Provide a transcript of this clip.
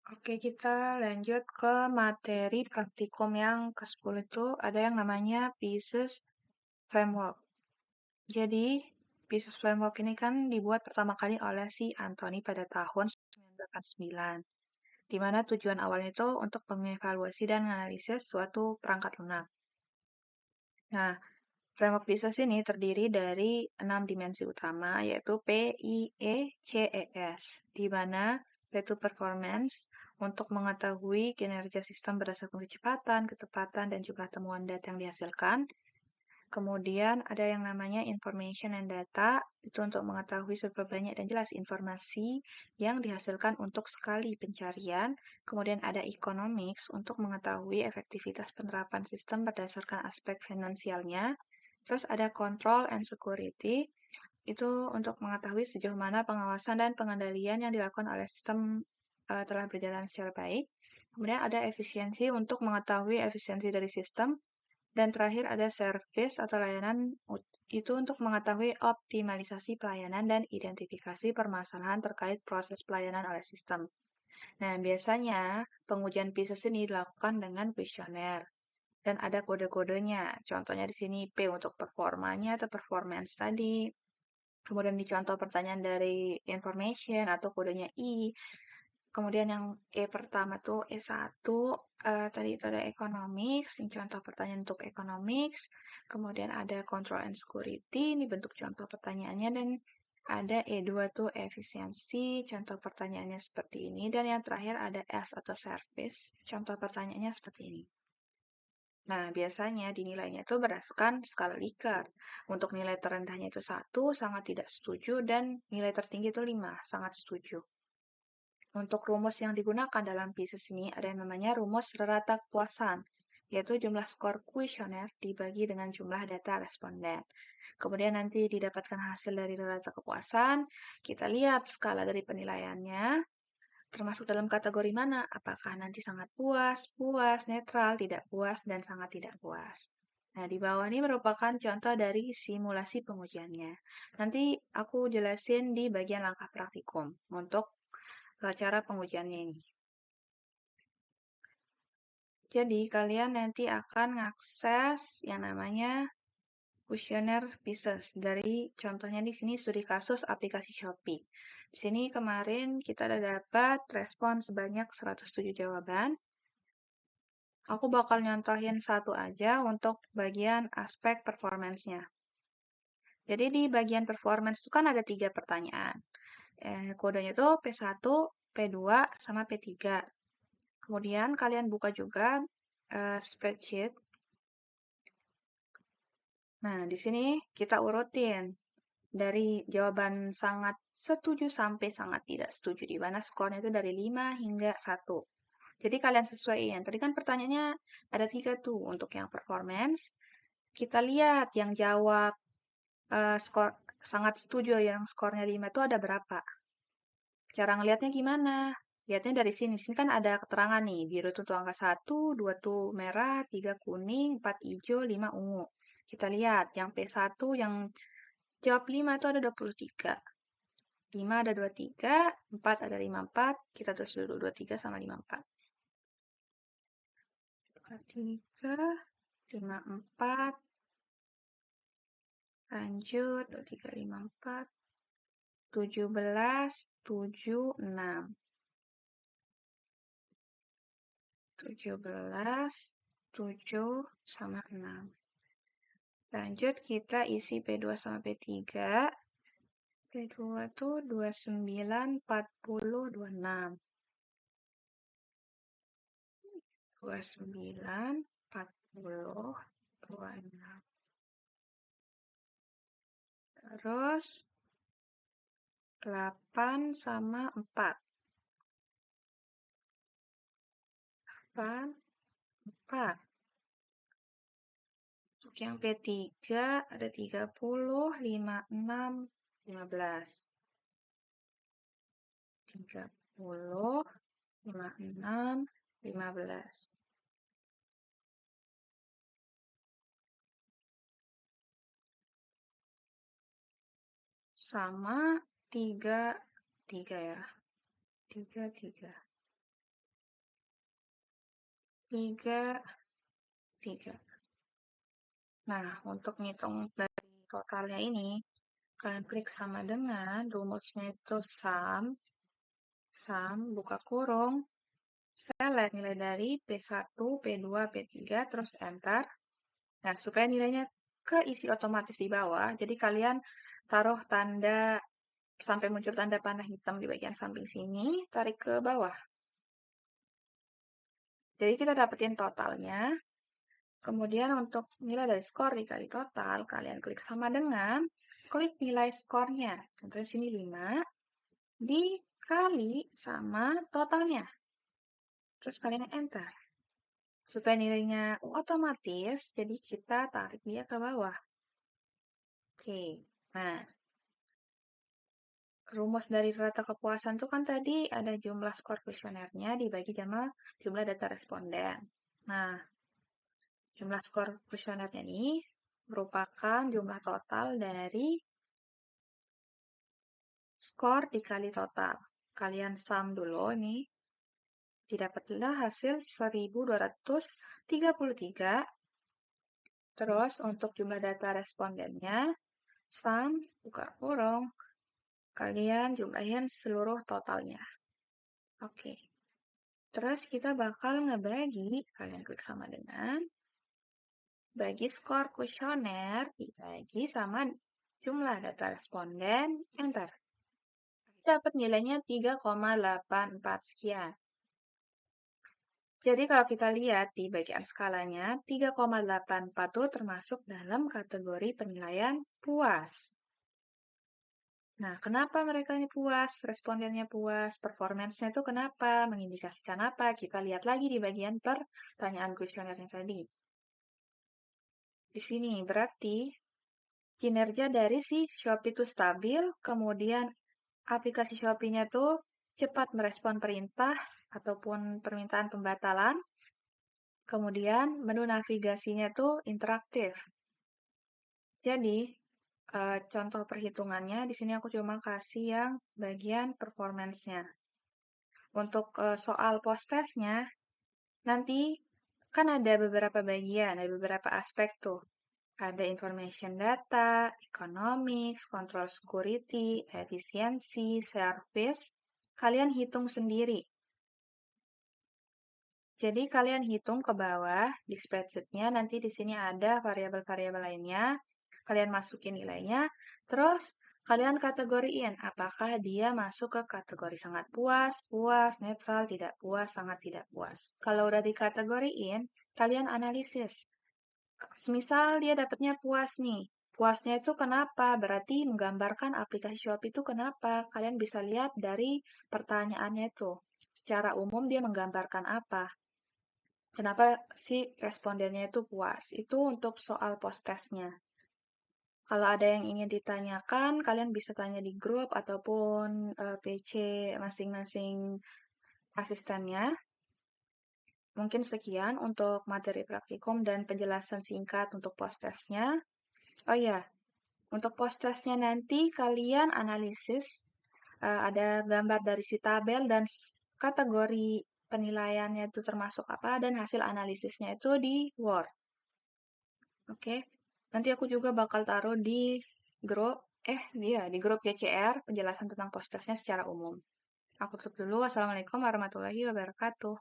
Oke, kita lanjut ke materi praktikum yang ke-10 itu ada yang namanya Pieces Framework. Jadi, Pieces Framework ini kan dibuat pertama kali oleh si Anthony pada tahun 1989, di mana tujuan awalnya itu untuk mengevaluasi dan menganalisis suatu perangkat lunak. Nah, framework Pieces ini terdiri dari 6 dimensi utama, yaitu P, I, E, C, E, S, di mana P itu performance untuk mengetahui kinerja sistem berdasarkan kecepatan, ketepatan, dan juga temuan data yang dihasilkan. Kemudian ada yang namanya information and data, itu untuk mengetahui seberapa banyak dan jelas informasi yang dihasilkan untuk sekali pencarian. Kemudian ada economics untuk mengetahui efektivitas penerapan sistem berdasarkan aspek finansialnya. Terus ada control and security, itu untuk mengetahui sejauh mana pengawasan dan pengendalian yang dilakukan oleh sistem telah berjalan secara baik. Kemudian ada efisiensi untuk mengetahui efisiensi dari sistem. Dan terakhir ada service atau layanan, itu untuk mengetahui optimalisasi pelayanan dan identifikasi permasalahan terkait proses pelayanan oleh sistem. Nah, biasanya pengujian PISA ini dilakukan dengan kuesioner dan ada kode-kodenya. Contohnya di sini P untuk performanya atau performance tadi. Kemudian di contoh pertanyaan dari information atau kodenya I. Kemudian yang E pertama tuh E1, tadi itu ada economics, ini contoh pertanyaan untuk economics. Kemudian ada control and security, ini bentuk contoh pertanyaannya. Dan ada E2 tuh efisiensi, contoh pertanyaannya seperti ini. Dan yang terakhir ada S atau service, contoh pertanyaannya seperti ini. Nah, biasanya dinilainya itu berdasarkan skala Likert. Untuk nilai terendahnya itu 1, sangat tidak setuju, dan nilai tertinggi itu 5, sangat setuju. Untuk rumus yang digunakan dalam PISA ini ada yang namanya rumus rata kepuasan, yaitu jumlah skor kuesioner dibagi dengan jumlah data responden. Kemudian nanti didapatkan hasil dari rata kepuasan, kita lihat skala dari penilaiannya, termasuk dalam kategori mana, apakah nanti sangat puas, puas, netral, tidak puas, dan sangat tidak puas. Nah, di bawah ini merupakan contoh dari simulasi pengujiannya. Nanti aku jelasin di bagian langkah praktikum untuk cara pengujiannya ini. Jadi, kalian nanti akan mengakses yang namanya kuesioner PISA dari contohnya di sini studi kasus aplikasi Shopee. Di sini kemarin kita ada dapat respon sebanyak 107 jawaban. Aku bakal nyontohin satu aja untuk bagian aspek performance-nya. Jadi di bagian performance itu kan ada 3 pertanyaan. Kodenya itu P1, P2, sama P3. Kemudian kalian buka juga spreadsheet. Nah, di sini kita urutin dari jawaban sangat setuju sampai sangat tidak setuju, di mana skornya itu dari 5 hingga 1. Jadi kalian sesuaiin. Tadi kan pertanyaannya ada 3 tuh. Untuk yang performance, kita lihat yang jawab skor sangat setuju yang skornya 5 itu ada berapa. Cara ngelihatnya gimana? Lihatnya dari sini. Di sini kan ada keterangan nih. Biru itu tuh angka 1, 2 tuh merah, 3 kuning, 4 hijau, 5 ungu. Kita lihat yang P1 yang jawab 5 itu ada 23. 5 ada 23, 4 ada 54. Kita tulis dulu 23 sama 54. 23, 54. Lanjut 23, 54. 17, 7, 6. 17, 7, sama 6. Lanjut kita isi P2 sama P3. P2 tuh 29, 40, 26. 29, 40, 26. Terus 8 sama 4. 8, 4. Untuk yang P3 ada 30, 56, 15. 30, 56, 15. Sama 3, 3 ya. 3, 3. 3, 3. Nah, untuk ngitung dari totalnya ini, kalian klik sama dengan rumusnya itu sum, buka kurung, select nilai dari P1, P2, P3, terus enter. Nah, supaya nilainya keisi otomatis di bawah, jadi kalian taruh tanda sampai muncul tanda panah hitam di bagian samping sini, tarik ke bawah. Jadi kita dapetin totalnya. Kemudian untuk nilai dari skor dikali total, kalian klik sama dengan klik nilai skornya. Contohnya sini 5 dikali sama totalnya. Terus kalian enter. Supaya nilainya otomatis, jadi kita tarik dia ke bawah. Oke, nah rumus dari rata kepuasan itu kan tadi ada jumlah skor kuesionernya dibagi sama jumlah data responden. Nah, jumlah skor kuesionernya ini merupakan jumlah total dari skor dikali total. Kalian sum dulu ini. Didapatlah hasil 1233. Terus untuk jumlah data respondennya, sum, buka kurung, kalian jumlahin seluruh totalnya. Oke. Terus kita bakal ngebagi, kalian klik sama dengan, bagi skor kuesioner dibagi sama jumlah data responden, enter. Dapat nilainya 3,84 sekian. Jadi kalau kita lihat di bagian skalanya, 3,84 itu termasuk dalam kategori penilaian puas. Nah, kenapa mereka ini puas? Respondennya puas, performance-nya itu kenapa? Mengindikasikan apa? Kita lihat lagi di bagian pertanyaan kuesionernya tadi. Di sini berarti kinerja dari si Shopee itu stabil, kemudian aplikasi Shopee-nya tuh cepat merespon perintah ataupun permintaan pembatalan. Kemudian menu navigasinya tuh interaktif. Jadi, contoh perhitungannya di sini aku cuma kasih yang bagian performance-nya. Untuk soal post-testnya, nanti kan ada beberapa bagian, ada beberapa aspek tuh. Ada information data, economics, control security, efisiensi, service. Kalian hitung sendiri. Jadi kalian hitung ke bawah di spreadsheet-nya, nanti di sini ada variabel-variabel lainnya. Kalian masukin nilainya, terus kalian kategoriin apakah dia masuk ke kategori sangat puas, puas, netral, tidak puas, sangat tidak puas. Kalau udah dikategoriin, kalian analisis. Misal dia dapatnya puas nih. Puasnya itu kenapa? Berarti menggambarkan aplikasi Shopee itu kenapa? Kalian bisa lihat dari pertanyaannya itu. Secara umum dia menggambarkan apa? Kenapa si respondennya itu puas? Itu untuk soal post-testnya. Kalau ada yang ingin ditanyakan, kalian bisa tanya di grup ataupun PC masing-masing asistennya. Mungkin sekian untuk materi praktikum dan penjelasan singkat untuk post-testnya. Oh ya, untuk post-testnya nanti kalian analisis, ada gambar dari si tabel dan kategori penilaiannya itu termasuk apa, dan hasil analisisnya itu di Word. Oke, nanti aku juga bakal taruh di grup, di grup GCR penjelasan tentang post-testnya secara umum. Aku tutup dulu. Wassalamualaikum warahmatullahi wabarakatuh.